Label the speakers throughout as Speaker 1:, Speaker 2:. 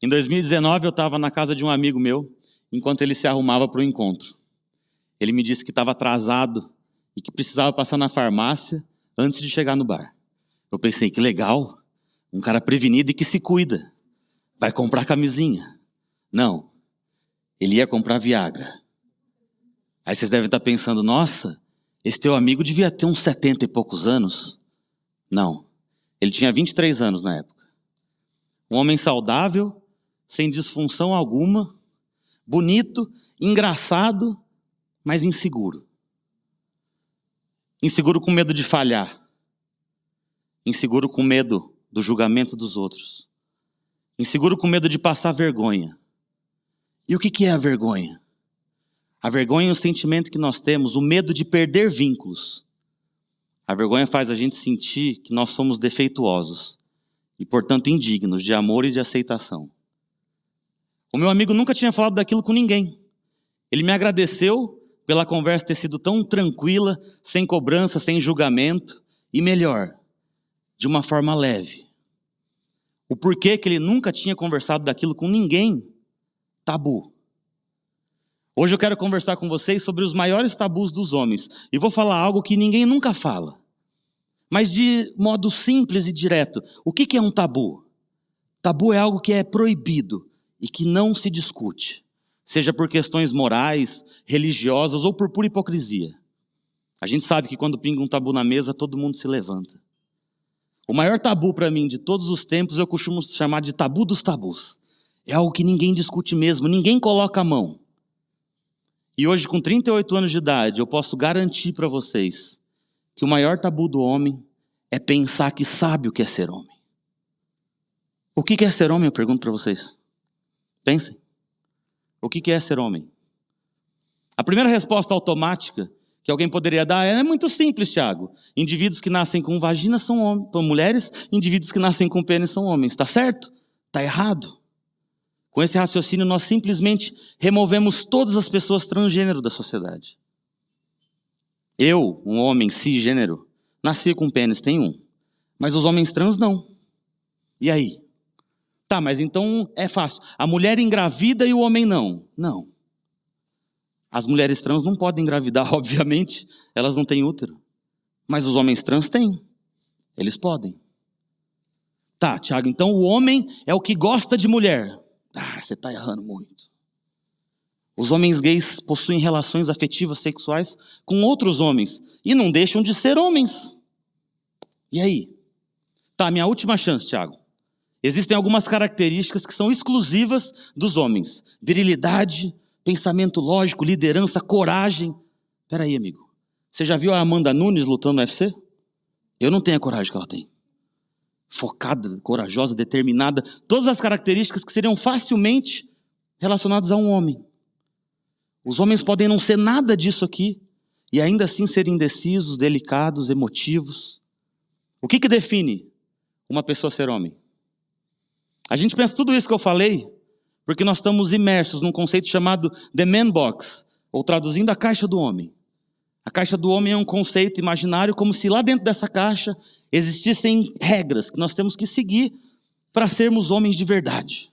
Speaker 1: Em 2019, eu estava na casa de um amigo meu, enquanto ele se arrumava para o encontro. Ele me disse que estava atrasado e que precisava passar na farmácia antes de chegar no bar. Eu pensei, que legal, um cara prevenido e que se cuida. Vai comprar camisinha. Não, ele ia comprar Viagra. Aí vocês devem estar pensando, nossa, esse teu amigo devia ter uns 70 e poucos anos. Não, ele tinha 23 anos na época. Um homem saudável, sem disfunção alguma, bonito, engraçado, mas inseguro. Inseguro com medo de falhar. Inseguro com medo do julgamento dos outros. Inseguro com medo de passar vergonha. E o que é a vergonha? A vergonha é o sentimento que nós temos, o medo de perder vínculos. A vergonha faz a gente sentir que nós somos defeituosos e, portanto, indignos de amor e de aceitação. O meu amigo nunca tinha falado daquilo com ninguém. Ele me agradeceu pela conversa ter sido tão tranquila, sem cobrança, sem julgamento, e melhor, de uma forma leve. O porquê que ele nunca tinha conversado daquilo com ninguém, tabu. Hoje eu quero conversar com vocês sobre os maiores tabus dos homens. E vou falar algo que ninguém nunca fala. Mas de modo simples e direto. O que é um tabu? Tabu é algo que é proibido e que não se discute. Seja por questões morais, religiosas ou por pura hipocrisia. A gente sabe que quando pinga um tabu na mesa, todo mundo se levanta. O maior tabu para mim de todos os tempos eu costumo chamar de tabu dos tabus. É algo que ninguém discute mesmo, ninguém coloca a mão. E hoje, com 38 anos de idade, eu posso garantir para vocês que o maior tabu do homem é pensar que sabe o que é ser homem. O que é ser homem, eu pergunto para vocês. Pensem. O que é ser homem? A primeira resposta automática que alguém poderia dar é muito simples, Thiago. Indivíduos que nascem com vagina são homens, são mulheres, indivíduos que nascem com pênis são homens. Está certo? Está errado. Com esse raciocínio, nós simplesmente removemos todas as pessoas transgênero da sociedade. Eu, um homem cisgênero, nasci com pênis, tem um. Mas os homens trans não. E aí? Tá, mas então é fácil. A mulher engravida e o homem não. Não. As mulheres trans não podem engravidar, obviamente. Elas não têm útero. Mas os homens trans têm. Eles podem. Tá, Thiago, então o homem é o que gosta de mulher. Ah, você está errando muito. Os homens gays possuem relações afetivas sexuais com outros homens e não deixam de ser homens. E aí? Tá, minha última chance, Thiago. Existem algumas características que são exclusivas dos homens. Virilidade, pensamento lógico, liderança, coragem. Peraí, amigo. Você já viu a Amanda Nunes lutando no UFC? Eu não tenho a coragem que ela tem. Focada, corajosa, determinada, todas as características que seriam facilmente relacionadas a um homem. Os homens podem não ser nada disso aqui e ainda assim ser indecisos, delicados, emotivos. O que define uma pessoa ser homem? A gente pensa tudo isso que eu falei porque nós estamos imersos num conceito chamado The Man Box, ou traduzindo, a caixa do homem. A caixa do homem é um conceito imaginário como se lá dentro dessa caixa existissem regras que nós temos que seguir para sermos homens de verdade.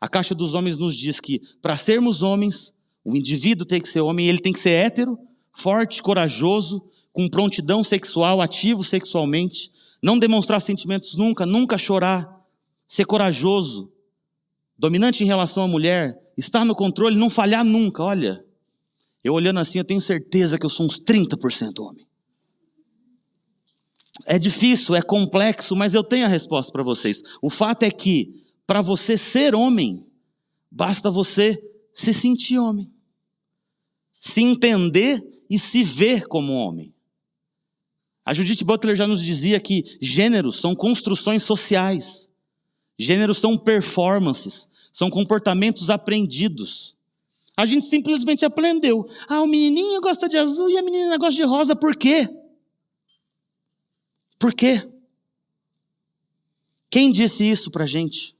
Speaker 1: A caixa dos homens nos diz que para sermos homens, o indivíduo tem que ser homem, ele tem que ser hétero, forte, corajoso, com prontidão sexual, ativo sexualmente, não demonstrar sentimentos nunca, nunca chorar, ser corajoso, dominante em relação à mulher, estar no controle, não falhar nunca. Olha, eu olhando assim, eu tenho certeza que eu sou uns 30% homem. É difícil, é complexo, mas eu tenho a resposta para vocês. O fato é que, para você ser homem, basta você se sentir homem. Se entender e se ver como homem. A Judith Butler já nos dizia que gêneros são construções sociais. Gêneros são performances, são comportamentos aprendidos. A gente simplesmente aprendeu. Ah, o menininho gosta de azul e a menina gosta de rosa. Por quê? Por quê? Quem disse isso pra gente?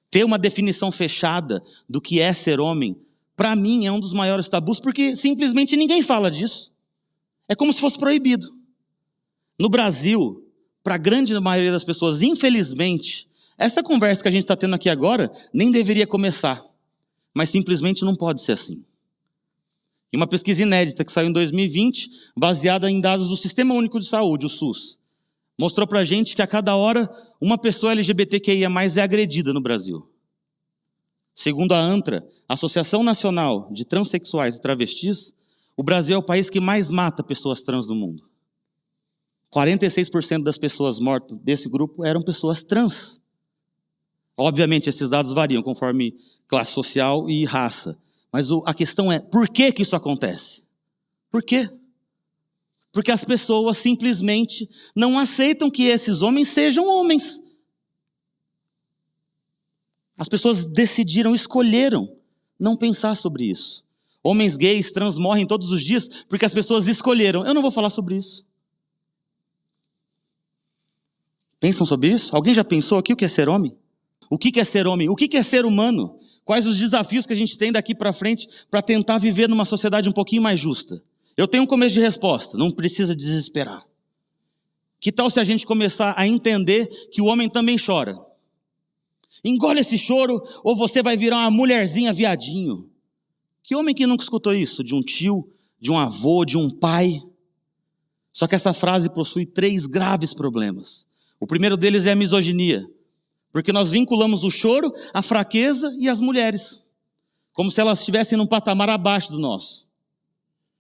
Speaker 1: Ter uma definição fechada do que é ser homem, para mim é um dos maiores tabus, porque simplesmente ninguém fala disso. É como se fosse proibido. No Brasil, para a grande maioria das pessoas, infelizmente, Essa conversa que a gente está tendo aqui agora nem deveria começar, mas simplesmente não pode ser assim. E uma pesquisa inédita que saiu em 2020, baseada em dados do Sistema Único de Saúde, o SUS, mostrou pra gente que a cada hora uma pessoa LGBTQIA+ é agredida no Brasil. Segundo a ANTRA, Associação Nacional de Transsexuais e Travestis, o Brasil é o país que mais mata pessoas trans no mundo. 46% das pessoas mortas desse grupo eram pessoas trans. Obviamente, esses dados variam conforme classe social e raça. Mas a questão é, por que isso acontece? Por quê? Porque as pessoas simplesmente não aceitam que esses homens sejam homens. As pessoas decidiram, escolheram não pensar sobre isso. Homens gays, trans morrem todos os dias porque as pessoas escolheram. Eu não vou falar sobre isso. Pensam sobre isso? Alguém já pensou aqui o que é ser homem? O que é ser homem? O que é ser humano? Quais os desafios que a gente tem daqui para frente para tentar viver numa sociedade um pouquinho mais justa? Eu tenho um começo de resposta, não precisa desesperar. Que tal se a gente começar a entender que o homem também chora? Engole esse choro ou você vai virar uma mulherzinha viadinho. Que homem que nunca escutou isso? De um tio, de um avô, de um pai? Só que essa frase possui 3 graves problemas. O primeiro deles é a misoginia. Porque nós vinculamos o choro à fraqueza e às mulheres. Como se elas estivessem num patamar abaixo do nosso.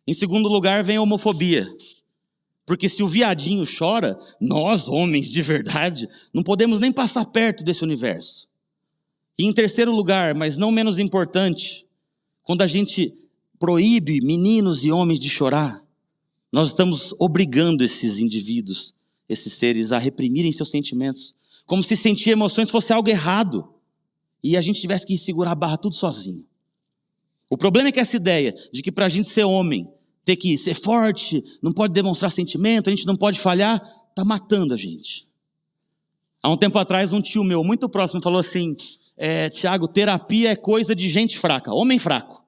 Speaker 1: Em segundo lugar vem a homofobia. Porque se o viadinho chora, nós, homens de verdade, não podemos nem passar perto desse universo. E em terceiro lugar, mas não menos importante, quando a gente proíbe meninos e homens de chorar, nós estamos obrigando esses indivíduos, esses seres, a reprimirem seus sentimentos. Como se sentir emoções fosse algo errado. E a gente tivesse que segurar a barra tudo sozinho. O problema é que essa ideia de que para a gente ser homem, ter que ser forte, não pode demonstrar sentimento, a gente não pode falhar, está matando a gente. Há um tempo atrás, um tio meu, muito próximo, falou assim, Tiago, terapia é coisa de gente fraca, homem fraco.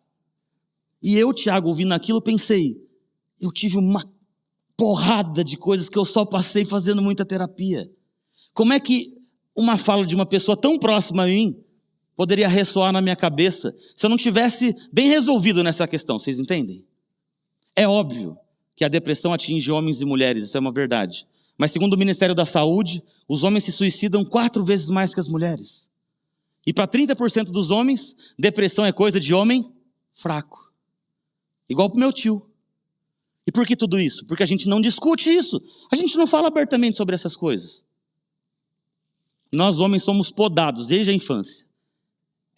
Speaker 1: E eu, Tiago, ouvindo aquilo, pensei, eu tive uma porrada de coisas que eu só passei fazendo muita terapia. Como é que uma fala de uma pessoa tão próxima a mim poderia ressoar na minha cabeça se eu não tivesse bem resolvido nessa questão, vocês entendem? É óbvio que a depressão atinge homens e mulheres, isso é uma verdade. Mas segundo o Ministério da Saúde, os homens se suicidam 4 vezes mais que as mulheres. E para 30% dos homens, depressão é coisa de homem fraco. Igual para o meu tio. E por que tudo isso? Porque a gente não discute isso. A gente não fala abertamente sobre essas coisas. Nós homens somos podados desde a infância.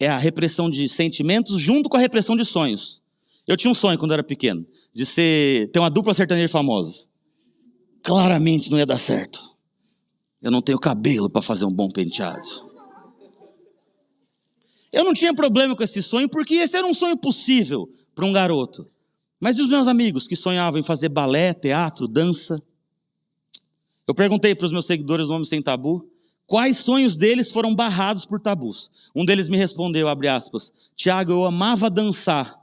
Speaker 1: É a repressão de sentimentos junto com a repressão de sonhos. Eu tinha um sonho quando eu era pequeno, de ter uma dupla sertaneja famosa. Claramente não ia dar certo. Eu não tenho cabelo para fazer um bom penteado. Eu não tinha problema com esse sonho, porque esse era um sonho possível para um garoto. Mas e os meus amigos que sonhavam em fazer balé, teatro, dança? Eu perguntei para os meus seguidores no Homem Sem Tabu, quais sonhos deles foram barrados por tabus. Um deles me respondeu, abre aspas, Tiago, eu amava dançar,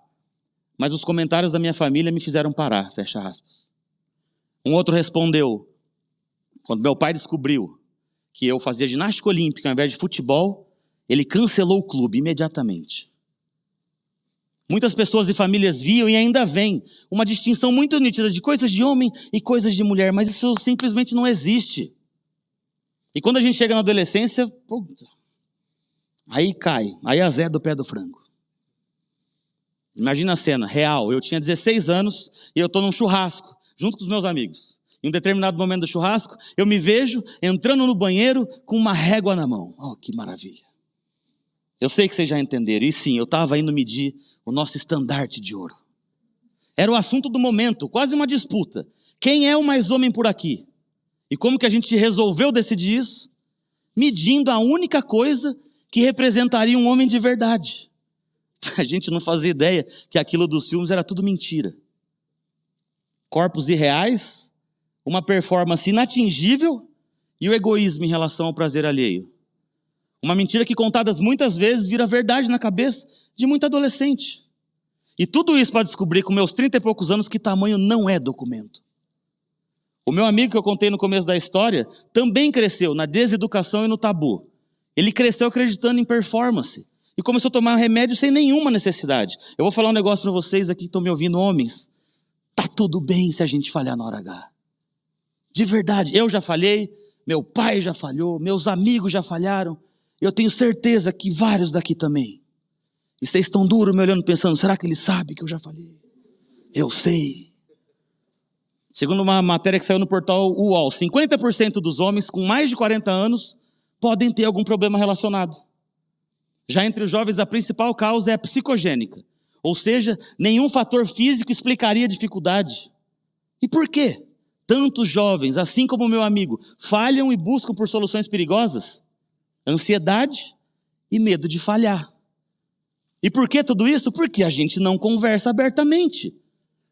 Speaker 1: mas os comentários da minha família me fizeram parar, fecha aspas. Um outro respondeu, quando meu pai descobriu que eu fazia ginástica olímpica ao invés de futebol, ele cancelou o clube imediatamente. Muitas pessoas e famílias viam e ainda veem uma distinção muito nítida de coisas de homem e coisas de mulher, mas isso simplesmente não existe. E quando a gente chega na adolescência, puta, aí cai, aí azeda o pé do frango. Imagina a cena, real, eu tinha 16 anos e eu estou num churrasco, junto com os meus amigos. Em um determinado momento do churrasco, eu me vejo entrando no banheiro com uma régua na mão. Oh, que maravilha. Eu sei que vocês já entenderam, e sim, eu estava indo medir o nosso estandarte de ouro. Era o assunto do momento, quase uma disputa. Quem é o mais homem por aqui? E como que a gente resolveu decidir isso? Medindo a única coisa que representaria um homem de verdade. A gente não fazia ideia que aquilo dos filmes era tudo mentira. Corpos irreais, uma performance inatingível e o egoísmo em relação ao prazer alheio. Uma mentira que contadas muitas vezes vira verdade na cabeça de muito adolescente. E tudo isso para descobrir com meus 30 e poucos anos que tamanho não é documento. O meu amigo que eu contei no começo da história também cresceu na deseducação e no tabu. Ele cresceu acreditando em performance e começou a tomar remédio sem nenhuma necessidade. Eu vou falar um negócio para vocês aqui que estão me ouvindo, homens. Tá tudo bem se a gente falhar na hora H. De verdade, eu já falhei, meu pai já falhou, meus amigos já falharam. Eu tenho certeza que vários daqui também. E vocês estão duros me olhando pensando, será que ele sabe que eu já falhei? Eu sei. Segundo uma matéria que saiu no portal UOL, 50% dos homens com mais de 40 anos podem ter algum problema relacionado. Já entre os jovens, a principal causa é a psicogênica. Ou seja, nenhum fator físico explicaria a dificuldade. E por quê? Tantos jovens, assim como o meu amigo, falham e buscam por soluções perigosas? Ansiedade e medo de falhar. E por que tudo isso? Porque a gente não conversa abertamente.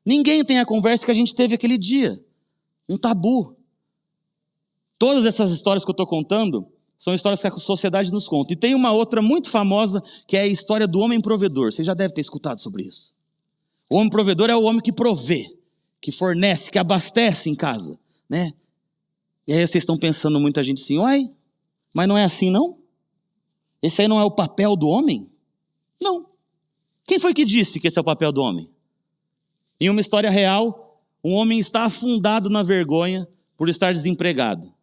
Speaker 1: Ninguém tem a conversa que a gente teve aquele dia. Um tabu. Todas essas histórias que eu estou contando são histórias que a sociedade nos conta. E tem uma outra muito famosa, que é a história do homem provedor. Você já deve ter escutado sobre isso. O homem provedor é o homem que provê, que fornece, que abastece em casa, né? E aí vocês estão pensando, muita gente assim, uai, mas não é assim não? Esse aí não é o papel do homem? Não. Quem foi que disse que esse é o papel do homem? Em uma história real, um homem está afundado na vergonha por estar desempregado.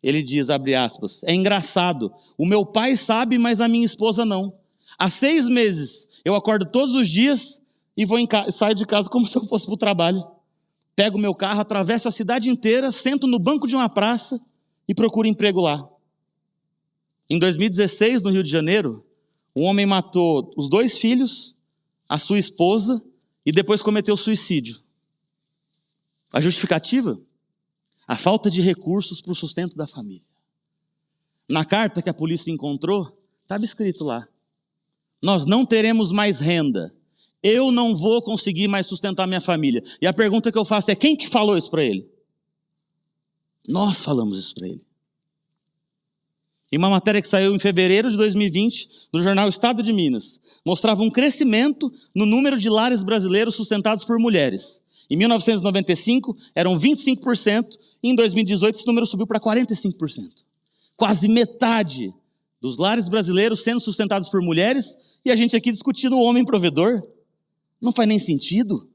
Speaker 1: Ele diz, abre aspas, é engraçado, o meu pai sabe, mas a minha esposa não. Há 6 meses, eu acordo todos os dias e saio de casa como se eu fosse para o trabalho. Pego meu carro, atravesso a cidade inteira, sento no banco de uma praça e procuro emprego lá. Em 2016, no Rio de Janeiro, um homem matou os 2 filhos, a sua esposa e depois cometeu suicídio. A justificativa? A falta de recursos para o sustento da família. Na carta que a polícia encontrou, estava escrito lá, nós não teremos mais renda, eu não vou conseguir mais sustentar minha família. E a pergunta que eu faço é, quem que falou isso para ele? Nós falamos isso para ele. Em uma matéria que saiu em fevereiro de 2020, no jornal Estado de Minas, mostrava um crescimento no número de lares brasileiros sustentados por mulheres. Em 1995, eram 25%, e em 2018 esse número subiu para 45%. Quase metade dos lares brasileiros sendo sustentados por mulheres, e a gente aqui discutindo o homem provedor. Não faz nem sentido.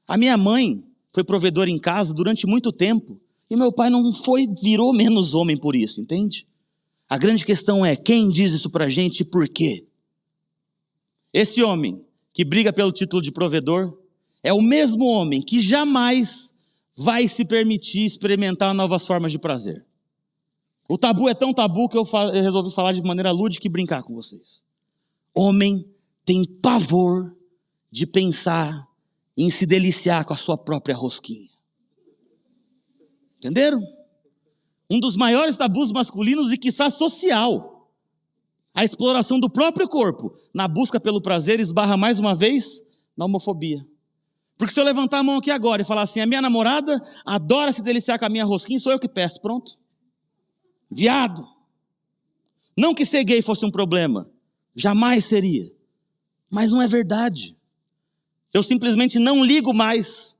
Speaker 1: A minha mãe foi provedora em casa durante muito tempo, e meu pai não virou menos homem por isso, entende? A grande questão é, quem diz isso pra gente e por quê? Esse homem que briga pelo título de provedor é o mesmo homem que jamais vai se permitir experimentar novas formas de prazer. O tabu é tão tabu que eu resolvi falar de maneira lúdica e brincar com vocês. Homem tem pavor de pensar em se deliciar com a sua própria rosquinha. Entenderam? Um dos maiores tabus masculinos e quiçá social. A exploração do próprio corpo na busca pelo prazer esbarra mais uma vez na homofobia. Porque se eu levantar a mão aqui agora e falar assim, a minha namorada adora se deliciar com a minha rosquinha, sou eu que peço, pronto. Viado. Não que ser gay fosse um problema, jamais seria. Mas não é verdade. Eu simplesmente não ligo mais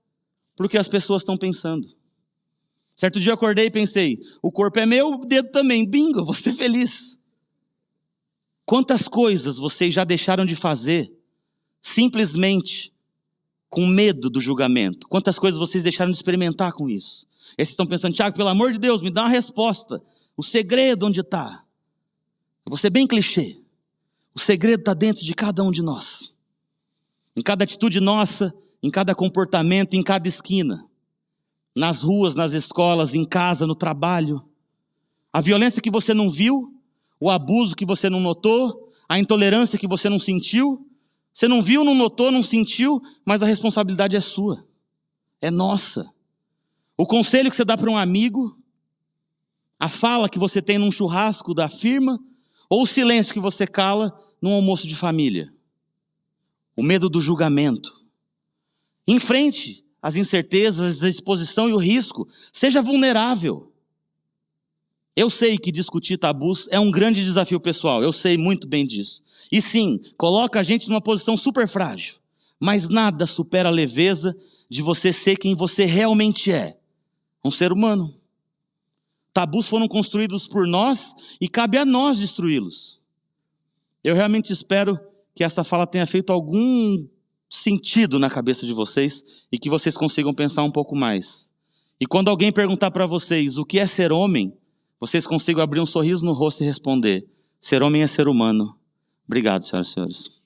Speaker 1: para o que as pessoas estão pensando. Certo dia eu acordei e pensei, o corpo é meu, o dedo também, bingo, vou ser feliz. Quantas coisas vocês já deixaram de fazer simplesmente com medo do julgamento? Quantas coisas vocês deixaram de experimentar com isso? E vocês estão pensando, Tiago, pelo amor de Deus, me dá uma resposta. O segredo onde está? Eu vou ser bem clichê. O segredo está dentro de cada um de nós. Em cada atitude nossa, em cada comportamento, em cada esquina. Nas ruas, nas escolas, em casa, no trabalho. A violência que você não viu, o abuso que você não notou, a intolerância que você não sentiu. Você não viu, não notou, não sentiu, mas a responsabilidade é sua. É nossa. O conselho que você dá para um amigo, a fala que você tem num churrasco da firma, ou o silêncio que você cala num almoço de família. O medo do julgamento. Enfrente as incertezas, a exposição e o risco. Seja vulnerável. Eu sei que discutir tabus é um grande desafio pessoal. Eu sei muito bem disso. E sim, coloca a gente numa posição super frágil. Mas nada supera a leveza de você ser quem você realmente é. Um ser humano. Tabus foram construídos por nós e cabe a nós destruí-los. Eu realmente espero que essa fala tenha feito algum sentido na cabeça de vocês e que vocês consigam pensar um pouco mais. E quando alguém perguntar para vocês o que é ser homem, vocês consigam abrir um sorriso no rosto e responder: ser homem é ser humano. Obrigado, senhoras e senhores.